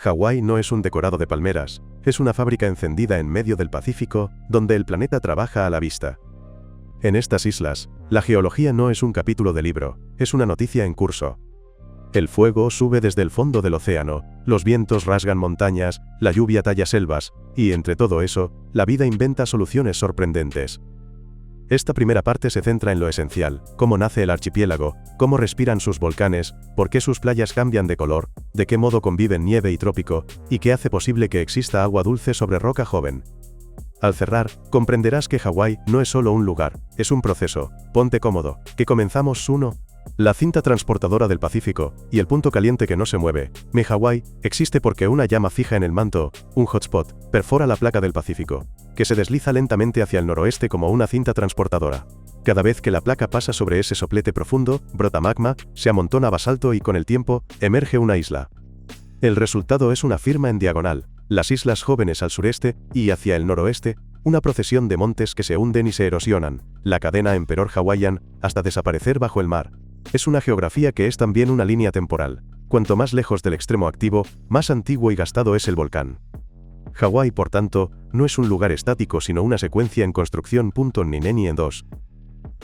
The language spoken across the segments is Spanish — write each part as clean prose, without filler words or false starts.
Hawái no es un decorado de palmeras, es una fábrica encendida en medio del Pacífico, donde el planeta trabaja a la vista. En estas islas, la geología no es un capítulo de libro, es una noticia en curso. El fuego sube desde el fondo del océano, los vientos rasgan montañas, la lluvia talla selvas, y entre todo eso, la vida inventa soluciones sorprendentes. Esta primera parte se centra en lo esencial: cómo nace el archipiélago, cómo respiran sus volcanes, por qué sus playas cambian de color, de qué modo conviven nieve y trópico, y qué hace posible que exista agua dulce sobre roca joven. Al cerrar, comprenderás que Hawái no es solo un lugar, es un proceso. Ponte cómodo, que comenzamos. 1. La cinta transportadora del Pacífico, y el punto caliente que no se mueve. Hawái existe porque una llama fija en el manto, un hotspot, perfora la placa del Pacífico, que se desliza lentamente hacia el noroeste como una cinta transportadora. Cada vez que la placa pasa sobre ese soplete profundo, brota magma, se amontona basalto y con el tiempo, emerge una isla. El resultado es una firma en diagonal, las islas jóvenes al sureste, y hacia el noroeste, una procesión de montes que se hunden y se erosionan, la cadena Emperor Hawaiian, hasta desaparecer bajo el mar. Es una geografía que es también una línea temporal. Cuanto más lejos del extremo activo, más antiguo y gastado es el volcán. Hawái, por tanto, no es un lugar estático sino una secuencia en construcción. Nineni en 2.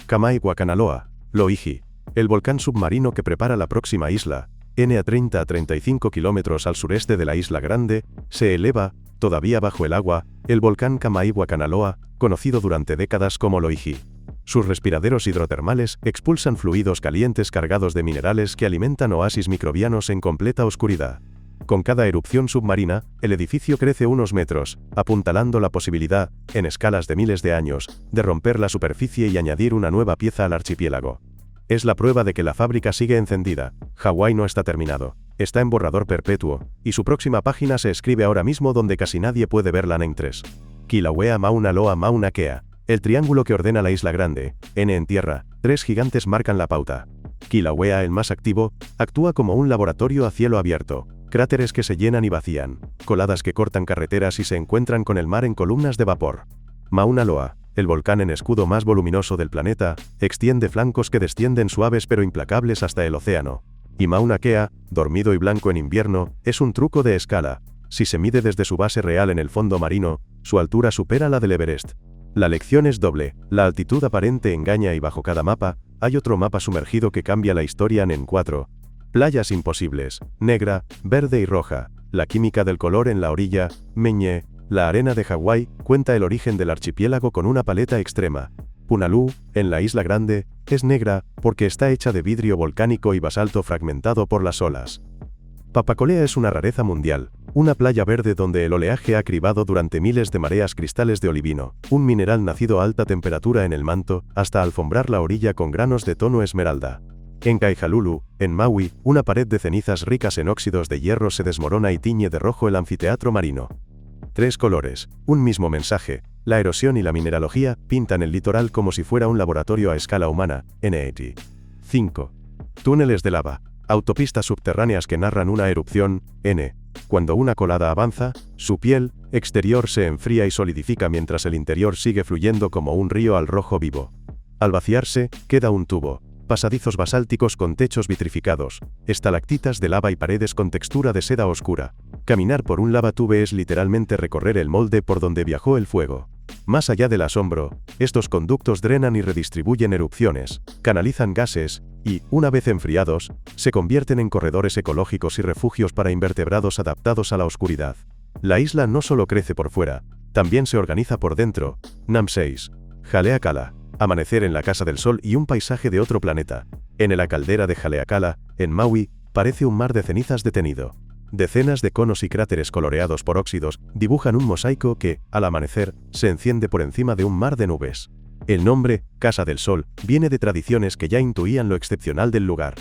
Kamai-Wakanaloa, Loihi, el volcán submarino que prepara la próxima isla, a 30 a 35 kilómetros al sureste de la Isla Grande, se eleva, todavía bajo el agua, el volcán Kamai-Wakanaloa, conocido durante décadas como Loihi. Sus respiraderos hidrotermales expulsan fluidos calientes cargados de minerales que alimentan oasis microbianos en completa oscuridad. Con cada erupción submarina, el edificio crece unos metros, apuntalando la posibilidad, en escalas de miles de años, de romper la superficie y añadir una nueva pieza al archipiélago. Es la prueba de que la fábrica sigue encendida. Hawái no está terminado, está en borrador perpetuo, y su próxima página se escribe ahora mismo donde casi nadie puede verla. En 3. Kilauea Mauna Loa Mauna Kea, el triángulo que ordena la Isla Grande, en tierra, 3 gigantes marcan la pauta. Kilauea, el más activo, actúa como un laboratorio a cielo abierto. Cráteres que se llenan y vacían, coladas que cortan carreteras y se encuentran con el mar en columnas de vapor. Mauna Loa, el volcán en escudo más voluminoso del planeta, extiende flancos que descienden suaves pero implacables hasta el océano. Y Mauna Kea, dormido y blanco en invierno, es un truco de escala. Si se mide desde su base real en el fondo marino, su altura supera la del Everest. La lección es doble, la altitud aparente engaña y bajo cada mapa, hay otro mapa sumergido que cambia la historia. En 4. Playas imposibles, negra, verde y roja, la química del color en la orilla, Meñe, la arena de Hawái, cuenta el origen del archipiélago con una paleta extrema. Punaluu, en la Isla Grande, es negra, porque está hecha de vidrio volcánico y basalto fragmentado por las olas. Papakolea es una rareza mundial, una playa verde donde el oleaje ha cribado durante miles de mareas cristales de olivino, un mineral nacido a alta temperatura en el manto, hasta alfombrar la orilla con granos de tono esmeralda. En Kaihalulu, en Maui, una pared de cenizas ricas en óxidos de hierro se desmorona y tiñe de rojo el anfiteatro marino. 3 colores, un mismo mensaje, la erosión y la mineralogía pintan el litoral como si fuera un laboratorio a escala humana. 5. Túneles de lava, autopistas subterráneas que narran una erupción. Cuando una colada avanza, su piel exterior se enfría y solidifica mientras el interior sigue fluyendo como un río al rojo vivo. Al vaciarse, queda un tubo. Pasadizos basálticos con techos vitrificados, estalactitas de lava y paredes con textura de seda oscura. Caminar por un lavatube es literalmente recorrer el molde por donde viajó el fuego. Más allá del asombro, estos conductos drenan y redistribuyen erupciones, canalizan gases, y, una vez enfriados, se convierten en corredores ecológicos y refugios para invertebrados adaptados a la oscuridad. La isla no solo crece por fuera, también se organiza por dentro. Nam 6. Haleakala. Amanecer en la Casa del Sol y un paisaje de otro planeta. En la caldera de Haleakala, en Maui, parece un mar de cenizas detenido. Decenas de conos y cráteres coloreados por óxidos dibujan un mosaico que, al amanecer, se enciende por encima de un mar de nubes. El nombre, Casa del Sol, viene de tradiciones que ya intuían lo excepcional del lugar.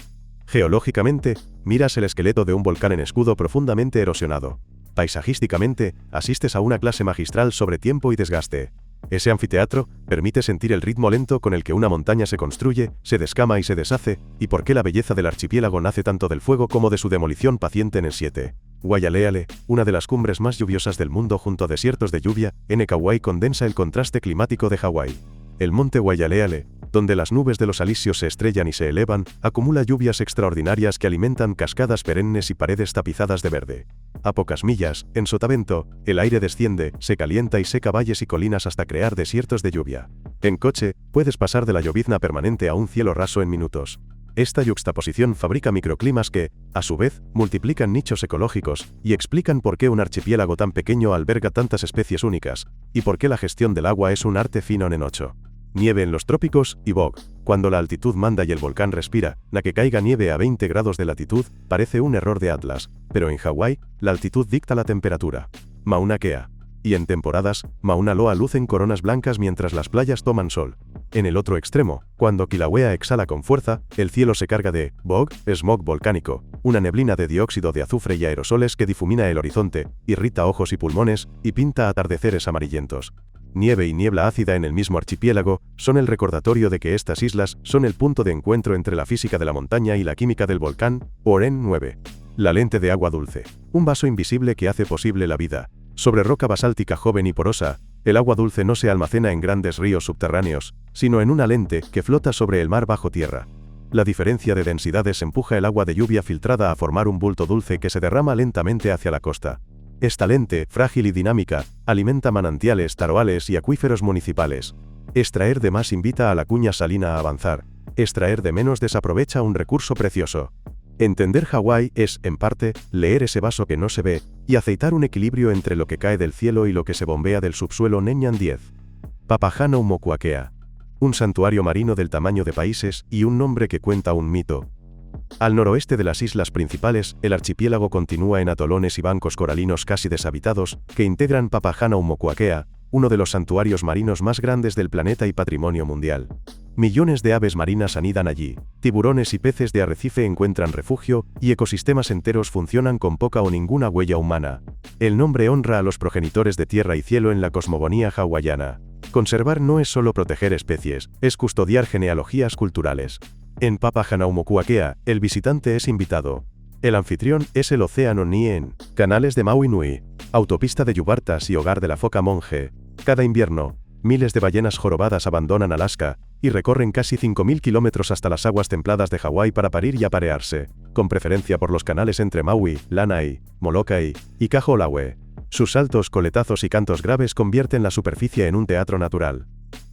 Geológicamente, miras el esqueleto de un volcán en escudo profundamente erosionado. Paisajísticamente, asistes a una clase magistral sobre tiempo y desgaste. Ese anfiteatro permite sentir el ritmo lento con el que una montaña se construye, se descama y se deshace, y por qué la belleza del archipiélago nace tanto del fuego como de su demolición paciente. En el 7. Waialeale, una de las cumbres más lluviosas del mundo junto a desiertos de lluvia, Kauai condensa el contraste climático de Hawái. El monte Waialeale, donde las nubes de los alisios se estrellan y se elevan, acumula lluvias extraordinarias que alimentan cascadas perennes y paredes tapizadas de verde. A pocas millas, en Sotavento, el aire desciende, se calienta y seca valles y colinas hasta crear desiertos de lluvia. En coche, puedes pasar de la llovizna permanente a un cielo raso en minutos. Esta yuxtaposición fabrica microclimas que, a su vez, multiplican nichos ecológicos y explican por qué un archipiélago tan pequeño alberga tantas especies únicas, y por qué la gestión del agua es un arte fino en ocho. Nieve en los trópicos y bog. Cuando la altitud manda y el volcán respira, la que caiga nieve a 20 grados de latitud parece un error de Atlas, pero en Hawái, la altitud dicta la temperatura. Mauna Kea. Y en temporadas, Mauna Loa lucen coronas blancas mientras las playas toman sol. En el otro extremo, cuando Kilauea exhala con fuerza, el cielo se carga de bog, smog volcánico, una neblina de dióxido de azufre y aerosoles que difumina el horizonte, irrita ojos y pulmones, y pinta atardeceres amarillentos. Nieve y niebla ácida en el mismo archipiélago son el recordatorio de que estas islas son el punto de encuentro entre la física de la montaña y la química del volcán. Oren 9. La lente de agua dulce. Un vaso invisible que hace posible la vida. Sobre roca basáltica joven y porosa, el agua dulce no se almacena en grandes ríos subterráneos, sino en una lente que flota sobre el mar bajo tierra. La diferencia de densidades empuja el agua de lluvia filtrada a formar un bulto dulce que se derrama lentamente hacia la costa. Esta lente, frágil y dinámica, alimenta manantiales, taroales y acuíferos municipales. Extraer de más invita a la cuña salina a avanzar. Extraer de menos desaprovecha un recurso precioso. Entender Hawái es, en parte, leer ese vaso que no se ve, y aceitar un equilibrio entre lo que cae del cielo y lo que se bombea del subsuelo. Neñan 10. Papahānaumokuākea. Un santuario marino del tamaño de países y un nombre que cuenta un mito. Al noroeste de las islas principales, el archipiélago continúa en atolones y bancos coralinos casi deshabitados, que integran Papahānaumokuākea, uno de los santuarios marinos más grandes del planeta y patrimonio mundial. Millones de aves marinas anidan allí, tiburones y peces de arrecife encuentran refugio, y ecosistemas enteros funcionan con poca o ninguna huella humana. El nombre honra a los progenitores de tierra y cielo en la cosmogonía hawaiana. Conservar no es solo proteger especies, es custodiar genealogías culturales. En Papahānaumokuākea, el visitante es invitado. El anfitrión es el océano Nien, canales de Maui Nui, autopista de Yubartas y hogar de la foca monje. Cada invierno, miles de ballenas jorobadas abandonan Alaska y recorren casi 5.000 kilómetros hasta las aguas templadas de Hawái para parir y aparearse, con preferencia por los canales entre Maui, Lanai, Molokai y Kahoolawe. Sus saltos, coletazos y cantos graves convierten la superficie en un teatro natural.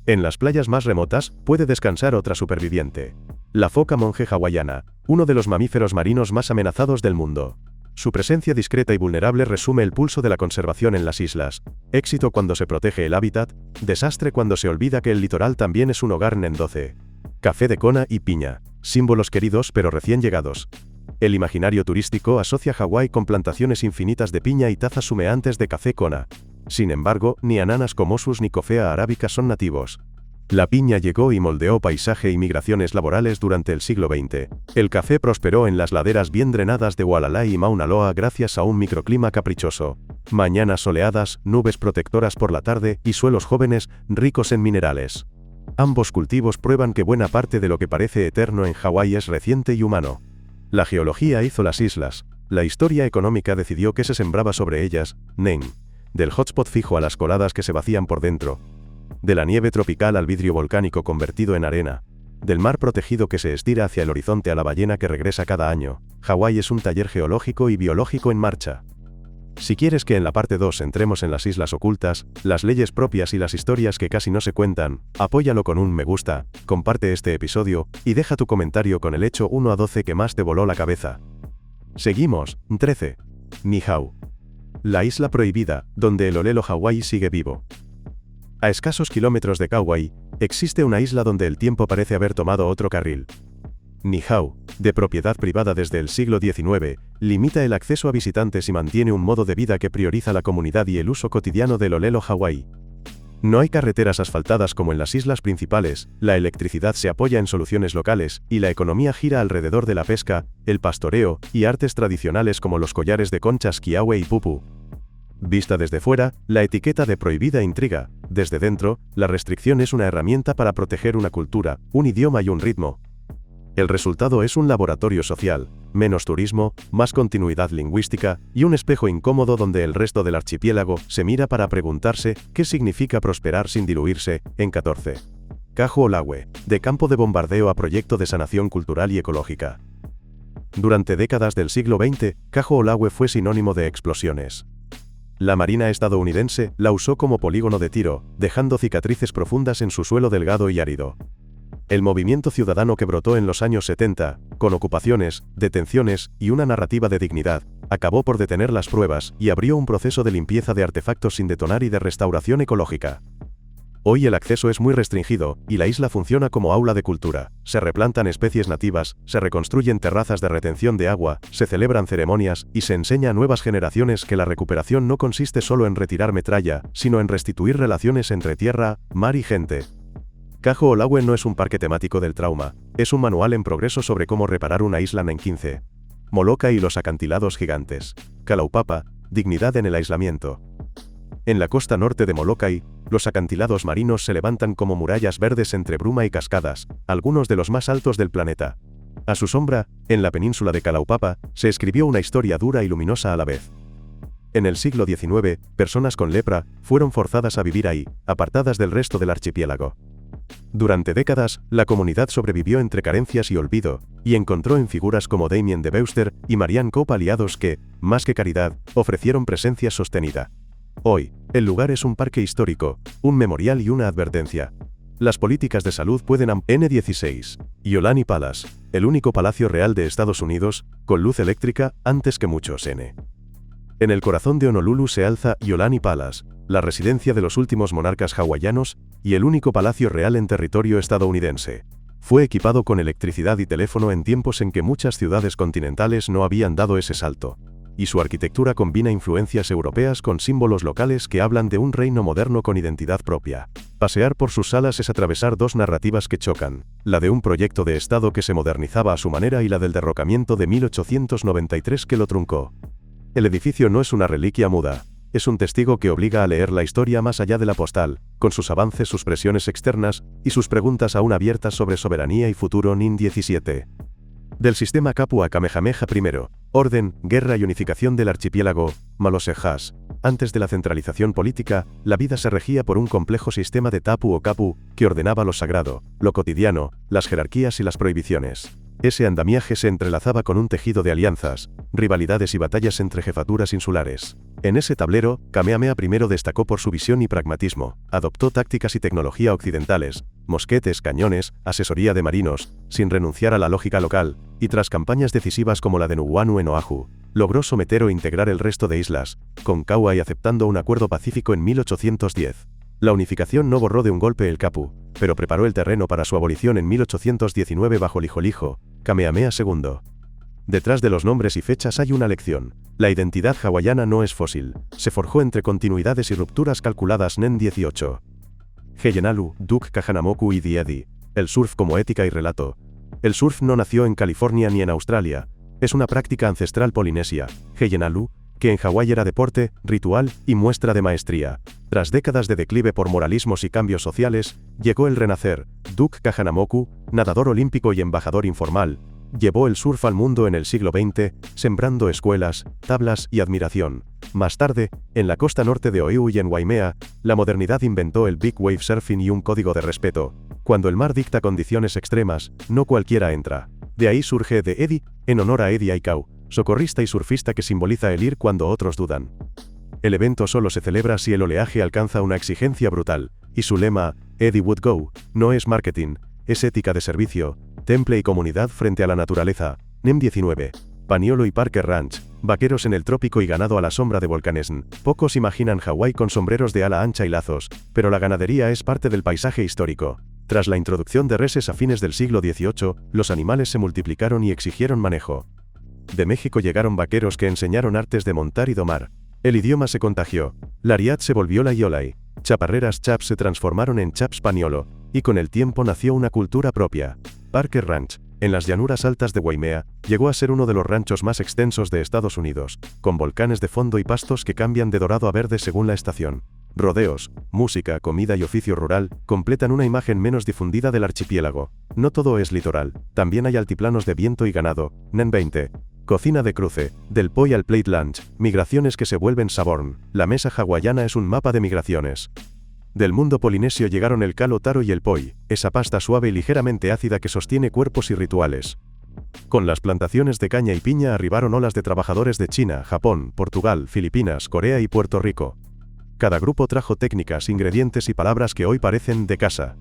En las playas más remotas, puede descansar otra superviviente. La foca monje hawaiana, uno de los mamíferos marinos más amenazados del mundo. Su presencia discreta y vulnerable resume el pulso de la conservación en las islas. Éxito cuando se protege el hábitat, desastre cuando se olvida que el litoral también es un hogar. Nen 12. Café de Kona y piña, símbolos queridos pero recién llegados. El imaginario turístico asocia Hawái con plantaciones infinitas de piña y tazas humeantes de café Kona. Sin embargo, ni Ananas comosus ni Coffea arábica son nativos. La piña llegó y moldeó paisaje y migraciones laborales durante el siglo XX. El café prosperó en las laderas bien drenadas de Hualalai y Mauna Loa gracias a un microclima caprichoso. Mañanas soleadas, nubes protectoras por la tarde y suelos jóvenes, ricos en minerales. Ambos cultivos prueban que buena parte de lo que parece eterno en Hawái es reciente y humano. La geología hizo las islas. La historia económica decidió qué se sembraba sobre ellas. Nen. Del hotspot fijo a las coladas que se vacían por dentro. De la nieve tropical al vidrio volcánico convertido en arena. Del mar protegido que se estira hacia el horizonte a la ballena que regresa cada año. Hawái es un taller geológico y biológico en marcha. Si quieres que en la parte 2 entremos en las islas ocultas, las leyes propias y las historias que casi no se cuentan, apóyalo con un me gusta, comparte este episodio, y deja tu comentario con el hecho 1 a 12 que más te voló la cabeza. Seguimos. 13. Niihau. La isla prohibida, donde el olelo Hawái sigue vivo. A escasos kilómetros de Kauai, existe una isla donde el tiempo parece haber tomado otro carril. Niihau, de propiedad privada desde el siglo XIX, limita el acceso a visitantes y mantiene un modo de vida que prioriza la comunidad y el uso cotidiano del olelo Hawái. No hay carreteras asfaltadas como en las islas principales, la electricidad se apoya en soluciones locales, y la economía gira alrededor de la pesca, el pastoreo, y artes tradicionales como los collares de conchas kiawe y pupu. Vista desde fuera, la etiqueta de prohibida intriga. Desde dentro, la restricción es una herramienta para proteger una cultura, un idioma y un ritmo. El resultado es un laboratorio social, menos turismo, más continuidad lingüística, y un espejo incómodo donde el resto del archipiélago se mira para preguntarse qué significa prosperar sin diluirse. En 14. Cajo Olawe, de campo de bombardeo a proyecto de sanación cultural y ecológica. Durante décadas del siglo XX, Cajo Olawe fue sinónimo de explosiones. La Marina estadounidense la usó como polígono de tiro, dejando cicatrices profundas en su suelo delgado y árido. El movimiento ciudadano que brotó en los años 70, con ocupaciones, detenciones y una narrativa de dignidad, acabó por detener las pruebas y abrió un proceso de limpieza de artefactos sin detonar y de restauración ecológica. Hoy el acceso es muy restringido, y la isla funciona como aula de cultura. Se replantan especies nativas, se reconstruyen terrazas de retención de agua, se celebran ceremonias, y se enseña a nuevas generaciones que la recuperación no consiste solo en retirar metralla, sino en restituir relaciones entre tierra, mar y gente. Cajo Olawe no es un parque temático del trauma, es un manual en progreso sobre cómo reparar una isla en 15. Molokai y los acantilados gigantes. Kalaupapa, dignidad en el aislamiento. En la costa norte de Molokai, los acantilados marinos se levantan como murallas verdes entre bruma y cascadas, algunos de los más altos del planeta. A su sombra, en la península de Kalaupapa, se escribió una historia dura y luminosa a la vez. En el siglo XIX, personas con lepra fueron forzadas a vivir ahí, apartadas del resto del archipiélago. Durante décadas, la comunidad sobrevivió entre carencias y olvido, y encontró en figuras como Damien de Beuster y Marianne Cope aliados que, más que caridad, ofrecieron presencia sostenida. Hoy, el lugar es un parque histórico, un memorial y una advertencia. Las políticas de salud pueden N16. Iolani Palace, el único palacio real de Estados Unidos, con luz eléctrica, antes que muchos N. En el corazón de Honolulu se alza Iolani Palace, la residencia de los últimos monarcas hawaianos, y el único palacio real en territorio estadounidense. Fue equipado con electricidad y teléfono en tiempos en que muchas ciudades continentales no habían dado ese salto. Y su arquitectura combina influencias europeas con símbolos locales que hablan de un reino moderno con identidad propia. Pasear por sus salas es atravesar dos narrativas que chocan, la de un proyecto de Estado que se modernizaba a su manera y la del derrocamiento de 1893 que lo truncó. El edificio no es una reliquia muda, es un testigo que obliga a leer la historia más allá de la postal, con sus avances, sus presiones externas, y sus preguntas aún abiertas sobre soberanía y futuro NIN 17. Del sistema Kapu a Kamehameha I, orden, guerra y unificación del archipiélago, Malosejas. Antes de la centralización política, la vida se regía por un complejo sistema de tapu o kapu, que ordenaba lo sagrado, lo cotidiano, las jerarquías y las prohibiciones. Ese andamiaje se entrelazaba con un tejido de alianzas, rivalidades y batallas entre jefaturas insulares. En ese tablero, Kamehameha I destacó por su visión y pragmatismo, adoptó tácticas y tecnología occidentales, mosquetes, cañones, asesoría de marinos, sin renunciar a la lógica local, y tras campañas decisivas como la de Nuuanu en Oahu, logró someter o integrar el resto de islas, con Kauai aceptando un acuerdo pacífico en 1810. La unificación no borró de un golpe el Kapu, pero preparó el terreno para su abolición en 1819 bajo Lijolijo, Kamehameha II. Detrás de los nombres y fechas hay una lección. La identidad hawaiana no es fósil, se forjó entre continuidades y rupturas calculadas NEN 18. Heianalu, Duke Kahanamoku y Diedi. El surf como ética y relato. El surf no nació en California ni en Australia. Es una práctica ancestral polinesia. Heianalu, que en Hawái era deporte, ritual y muestra de maestría. Tras décadas de declive por moralismos y cambios sociales, llegó el renacer. Duke Kahanamoku, nadador olímpico y embajador informal, llevó el surf al mundo en el siglo XX, sembrando escuelas, tablas y admiración. Más tarde, en la costa norte de Oahu y en Waimea, la modernidad inventó el Big Wave Surfing y un código de respeto. Cuando el mar dicta condiciones extremas, no cualquiera entra. De ahí surge The Eddie, en honor a Eddie Aikau, socorrista y surfista que simboliza el ir cuando otros dudan. El evento solo se celebra si el oleaje alcanza una exigencia brutal, y su lema, Eddie Would Go, no es marketing, es ética de servicio, temple y comunidad frente a la naturaleza. NEM 19. Paniolo y Parker Ranch, vaqueros en el trópico y ganado a la sombra de volcanes. Pocos imaginan Hawái con sombreros de ala ancha y lazos, pero la ganadería es parte del paisaje histórico. Tras la introducción de reses a fines del siglo XVIII, los animales se multiplicaron y exigieron manejo. De México llegaron vaqueros que enseñaron artes de montar y domar. El idioma se contagió. Lariat se volvió la Yolai. Chaparreras chaps se transformaron en chaps paniolo, y con el tiempo nació una cultura propia. Parker Ranch, en las llanuras altas de Waimea, llegó a ser uno de los ranchos más extensos de Estados Unidos, con volcanes de fondo y pastos que cambian de dorado a verde según la estación. Rodeos, música, comida y oficio rural completan una imagen menos difundida del archipiélago. No todo es litoral, también hay altiplanos de viento y ganado. NEN 20. Cocina de cruce, del poi al plate lunch, migraciones que se vuelven saborn. La mesa hawaiana es un mapa de migraciones. Del mundo polinesio llegaron el kalo taro y el poi, esa pasta suave y ligeramente ácida que sostiene cuerpos y rituales. Con las plantaciones de caña y piña arribaron olas de trabajadores de China, Japón, Portugal, Filipinas, Corea y Puerto Rico. Cada grupo trajo técnicas, ingredientes y palabras que hoy parecen de casa.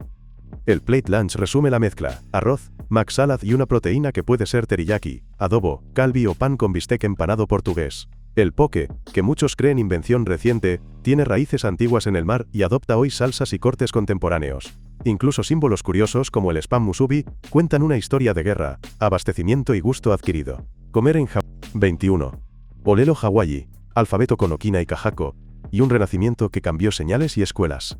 El plate lunch resume la mezcla: arroz, mac salad y una proteína que puede ser teriyaki, adobo, calbi o pan con bistec empanado portugués. El poke, que muchos creen invención reciente, tiene raíces antiguas en el mar y adopta hoy salsas y cortes contemporáneos. Incluso símbolos curiosos como el spam musubi cuentan una historia de guerra, abastecimiento y gusto adquirido. Comer en Hawái. 21. Olelo Hawaii, alfabeto con okina y kahako, y un renacimiento que cambió señales y escuelas.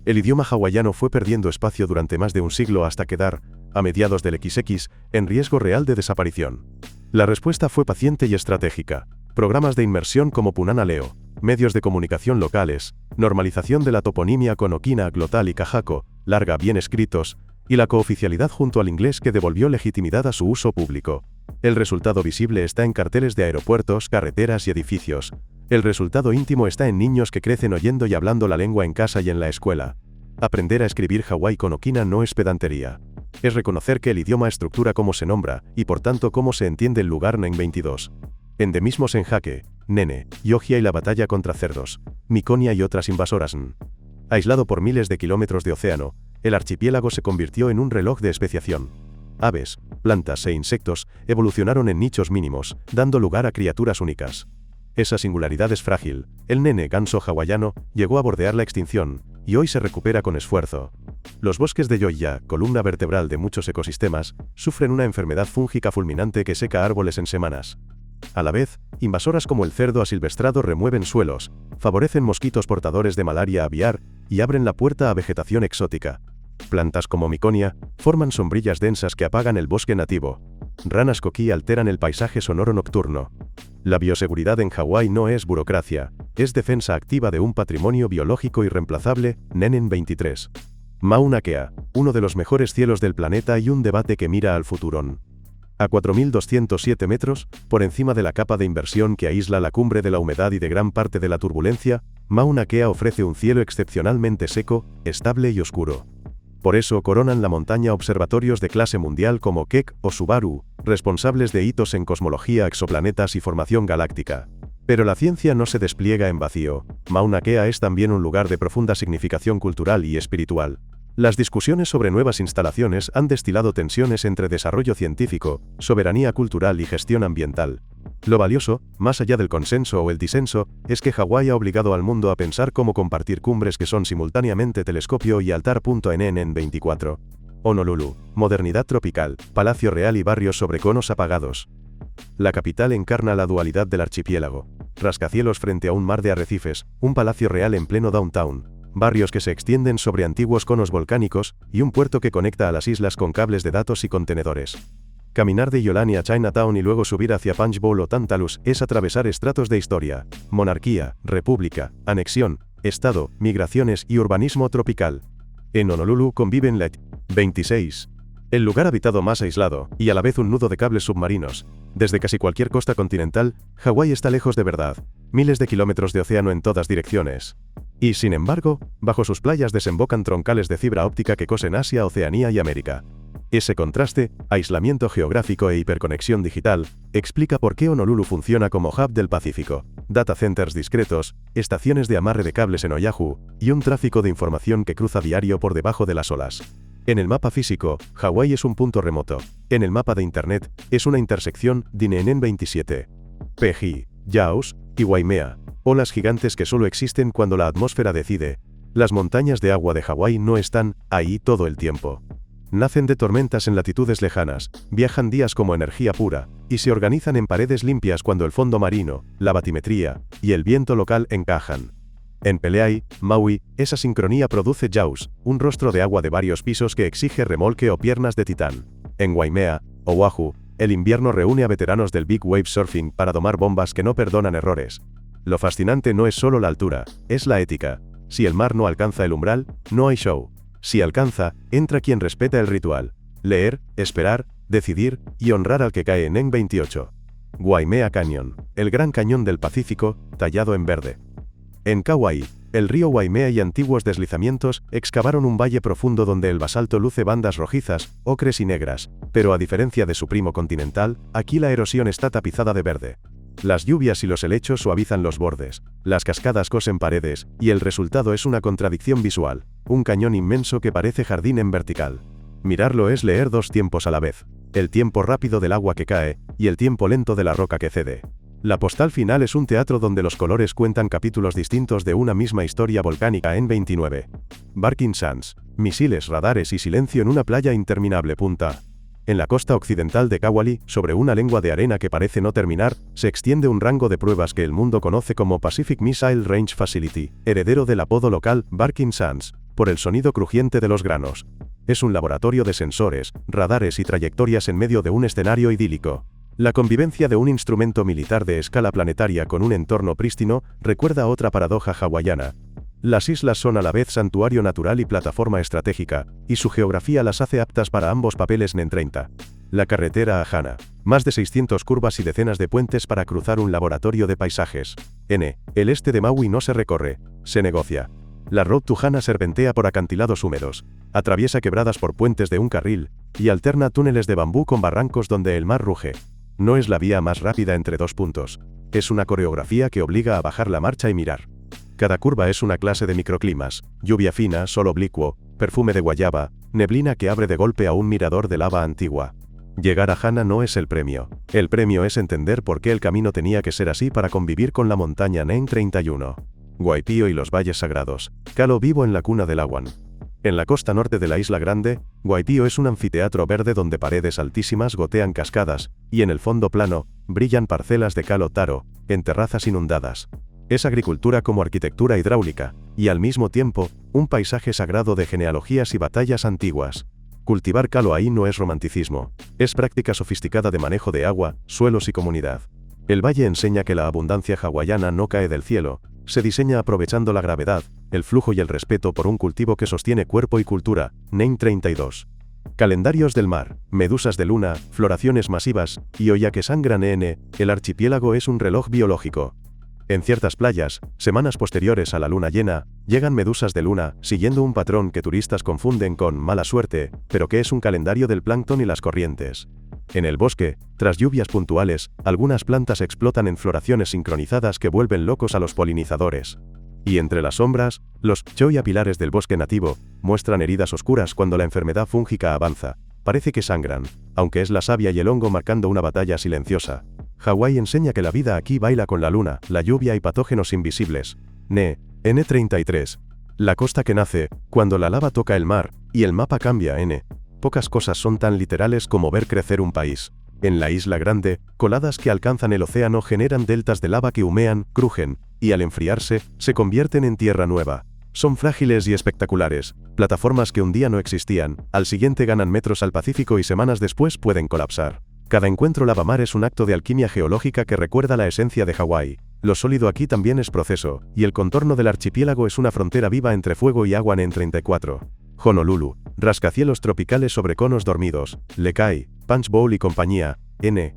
El idioma hawaiano fue perdiendo espacio durante más de un siglo hasta quedar, a mediados del XX, en riesgo real de desaparición. La respuesta fue paciente y estratégica. Programas de inmersión como Punana Leo, medios de comunicación locales, normalización de la toponimia con okina, glotal y kahako, larga bien escritos, y la cooficialidad junto al inglés que devolvió legitimidad a su uso público. El resultado visible está en carteles de aeropuertos, carreteras y edificios. El resultado íntimo está en niños que crecen oyendo y hablando la lengua en casa y en la escuela. Aprender a escribir Hawái con okina no es pedantería. Es reconocer que el idioma estructura cómo se nombra, y por tanto cómo se entiende el lugar en 22. Endemismos en jaque, Nene, Yogia y la batalla contra cerdos, Miconia y otras invasoras. Aislado por miles de kilómetros de océano, el archipiélago se convirtió en un reloj de especiación. Aves, plantas e insectos evolucionaron en nichos mínimos, dando lugar a criaturas únicas. Esa singularidad es frágil. El nene ganso hawaiano llegó a bordear la extinción, y hoy se recupera con esfuerzo. Los bosques de Yoya, columna vertebral de muchos ecosistemas, sufren una enfermedad fúngica fulminante que seca árboles en semanas. A la vez, invasoras como el cerdo asilvestrado remueven suelos, favorecen mosquitos portadores de malaria aviar y abren la puerta a vegetación exótica. Plantas como Miconia forman sombrillas densas que apagan el bosque nativo. Ranas coquí alteran el paisaje sonoro nocturno. La bioseguridad en Hawái no es burocracia, es defensa activa de un patrimonio biológico irreemplazable. Nenen 23. Mauna Kea, uno de los mejores cielos del planeta y un debate que mira al futuro. A 4.207 metros, por encima de la capa de inversión que aísla la cumbre de la humedad y de gran parte de la turbulencia, Mauna Kea ofrece un cielo excepcionalmente seco, estable y oscuro. Por eso coronan la montaña observatorios de clase mundial como Keck o Subaru, responsables de hitos en cosmología, exoplanetas y formación galáctica. Pero la ciencia no se despliega en vacío. Mauna Kea es también un lugar de profunda significación cultural y espiritual. Las discusiones sobre nuevas instalaciones han destilado tensiones entre desarrollo científico, soberanía cultural y gestión ambiental. Lo valioso, más allá del consenso o el disenso, es que Hawái ha obligado al mundo a pensar cómo compartir cumbres que son simultáneamente telescopio y altar. En 24. Honolulu, modernidad tropical, palacio real y barrios sobre conos apagados. La capital encarna la dualidad del archipiélago. Rascacielos frente a un mar de arrecifes, un palacio real en pleno downtown. Barrios que se extienden sobre antiguos conos volcánicos, y un puerto que conecta a las islas con cables de datos y contenedores. Caminar de Iolani a Chinatown y luego subir hacia Punch Bowl o Tantalus es atravesar estratos de historia, monarquía, república, anexión, estado, migraciones y urbanismo tropical. En Honolulu conviven la 26. El lugar habitado más aislado, y a la vez un nudo de cables submarinos. Desde casi cualquier costa continental, Hawái está lejos de verdad. Miles de kilómetros de océano en todas direcciones. Y sin embargo, bajo sus playas desembocan troncales de fibra óptica que cosen Asia, Oceanía y América. Ese contraste, aislamiento geográfico e hiperconexión digital, explica por qué Honolulu funciona como hub del Pacífico, data centers discretos, estaciones de amarre de cables en Oahu, y un tráfico de información que cruza diario por debajo de las olas. En el mapa físico, Hawái es un punto remoto. En el mapa de Internet, es una intersección. Nenen 27. PG, Yaos y Waimea, olas gigantes que solo existen cuando la atmósfera decide. Las montañas de agua de Hawái no están ahí todo el tiempo. Nacen de tormentas en latitudes lejanas, viajan días como energía pura, y se organizan en paredes limpias cuando el fondo marino, la batimetría y el viento local encajan. En Peleai, Maui, esa sincronía produce Jaws, un rostro de agua de varios pisos que exige remolque o piernas de titán. En Waimea, Oahu, el invierno reúne a veteranos del Big Wave Surfing para domar bombas que no perdonan errores. Lo fascinante no es solo la altura, es la ética. Si el mar no alcanza el umbral, no hay show. Si alcanza, entra quien respeta el ritual. Leer, esperar, decidir y honrar al que cae en 28. Waimea Canyon, el gran cañón del Pacífico, tallado en verde. En Kauai, El río Waimea y antiguos deslizamientos excavaron un valle profundo donde el basalto luce bandas rojizas, ocres y negras, pero a diferencia de su primo continental, aquí la erosión está tapizada de verde. Las lluvias y los helechos suavizan los bordes, las cascadas cosen paredes, y el resultado es una contradicción visual, un cañón inmenso que parece jardín en vertical. Mirarlo es leer dos tiempos a la vez, el tiempo rápido del agua que cae, y el tiempo lento de la roca que cede. La postal final es un teatro donde los colores cuentan capítulos distintos de una misma historia volcánica en 29. Barking Sands, misiles, radares y silencio en una playa interminable. En la costa occidental de Kwajalein, sobre una lengua de arena que parece no terminar, se extiende un rango de pruebas que el mundo conoce como Pacific Missile Range Facility, heredero del apodo local, Barking Sands, por el sonido crujiente de los granos. Es un laboratorio de sensores, radares y trayectorias en medio de un escenario idílico. La convivencia de un instrumento militar de escala planetaria con un entorno prístino recuerda otra paradoja hawaiana. Las islas son a la vez santuario natural y plataforma estratégica, y su geografía las hace aptas para ambos papeles. NEN 30. La carretera a Hana. Más de 600 curvas y decenas de puentes para cruzar un laboratorio de paisajes. N. El este de Maui no se recorre, se negocia. La Road to Hana serpentea por acantilados húmedos, atraviesa quebradas por puentes de un carril, y alterna túneles de bambú con barrancos donde el mar ruge. No es la vía más rápida entre dos puntos. Es una coreografía que obliga a bajar la marcha y mirar. Cada curva es una clase de microclimas, lluvia fina, sol oblicuo, perfume de guayaba, neblina que abre de golpe a un mirador de lava antigua. Llegar a Hana no es el premio. El premio es entender por qué el camino tenía que ser así para convivir con la montaña. NEN 31. Waipio y los valles sagrados. Kalo vivo en la cuna del Aguan. En la costa norte de la Isla Grande, Waipio es un anfiteatro verde donde paredes altísimas gotean cascadas, y en el fondo plano, brillan parcelas de Kalo Taro, en terrazas inundadas. Es agricultura como arquitectura hidráulica, y al mismo tiempo, un paisaje sagrado de genealogías y batallas antiguas. Cultivar Kalo ahí no es romanticismo, es práctica sofisticada de manejo de agua, suelos y comunidad. El valle enseña que la abundancia hawaiana no cae del cielo, se diseña aprovechando la gravedad, el flujo y el respeto por un cultivo que sostiene cuerpo y cultura. NEN 32. Calendarios del mar, medusas de luna, floraciones masivas, y olla que sangran. El archipiélago es un reloj biológico. En ciertas playas, semanas posteriores a la luna llena, llegan medusas de luna, siguiendo un patrón que turistas confunden con mala suerte, pero que es un calendario del plancton y las corrientes. En el bosque, tras lluvias puntuales, algunas plantas explotan en floraciones sincronizadas que vuelven locos a los polinizadores. Y entre las sombras, los cholla pilares del bosque nativo muestran heridas oscuras cuando la enfermedad fúngica avanza. Parece que sangran, aunque es la savia y el hongo marcando una batalla silenciosa. Hawái enseña que la vida aquí baila con la luna, la lluvia y patógenos invisibles. NEN 33. La costa que nace, cuando la lava toca el mar, y el mapa cambia. Pocas cosas son tan literales como ver crecer un país. En la Isla Grande, coladas que alcanzan el océano generan deltas de lava que humean, crujen, y al enfriarse, se convierten en tierra nueva. Son frágiles y espectaculares, plataformas que un día no existían, al siguiente ganan metros al Pacífico y semanas después pueden colapsar. Cada encuentro lava-mar es un acto de alquimia geológica que recuerda la esencia de Hawái. Lo sólido aquí también es proceso, y el contorno del archipiélago es una frontera viva entre fuego y agua. NEN 34. Honolulu, rascacielos tropicales sobre conos dormidos, Lekai, Punch Bowl y compañía.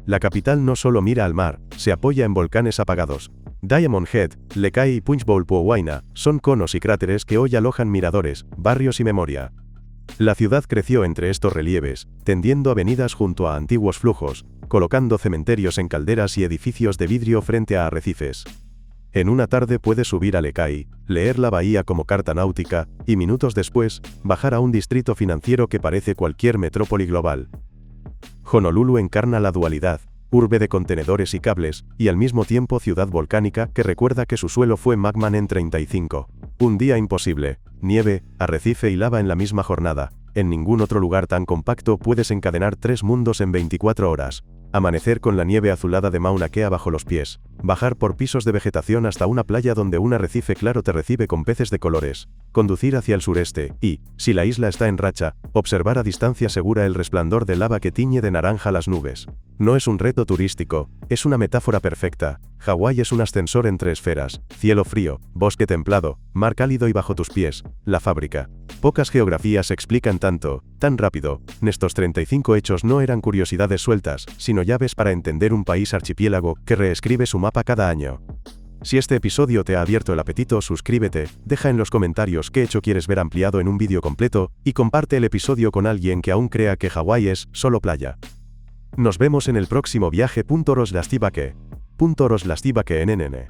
La capital no solo mira al mar, se apoya en volcanes apagados. Diamond Head, Lekai y Punch Bowl Puuaina son conos y cráteres que hoy alojan miradores, barrios y memoria. La ciudad creció entre estos relieves, tendiendo avenidas junto a antiguos flujos, colocando cementerios en calderas y edificios de vidrio frente a arrecifes. En una tarde puedes subir a Lekai, leer la bahía como carta náutica, y minutos después, bajar a un distrito financiero que parece cualquier metrópoli global. Honolulu encarna la dualidad, urbe de contenedores y cables, y al mismo tiempo ciudad volcánica que recuerda que su suelo fue magma. NEN 35. Un día imposible, nieve, arrecife y lava en la misma jornada. En ningún otro lugar tan compacto puedes encadenar 3 mundos en 24 horas. Amanecer con la nieve azulada de Mauna Kea bajo los pies, bajar por pisos de vegetación hasta una playa donde un arrecife claro te recibe con peces de colores, conducir hacia el sureste y, si la isla está en racha, observar a distancia segura el resplandor de lava que tiñe de naranja las nubes. No es un reto turístico, es una metáfora perfecta. Hawái es un ascensor entre esferas, cielo frío, bosque templado, mar cálido y bajo tus pies, la fábrica. Pocas geografías explican tanto, tan rápido. Estos 35 hechos no eran curiosidades sueltas, sino llaves para entender un país archipiélago que reescribe su mapa cada año. Si este episodio te ha abierto el apetito, suscríbete, deja en los comentarios qué hecho quieres ver ampliado en un vídeo completo, y comparte el episodio con alguien que aún crea que Hawái es solo playa. Nos vemos en el próximo viaje. Roslastibaque. Roslastibaque NNN.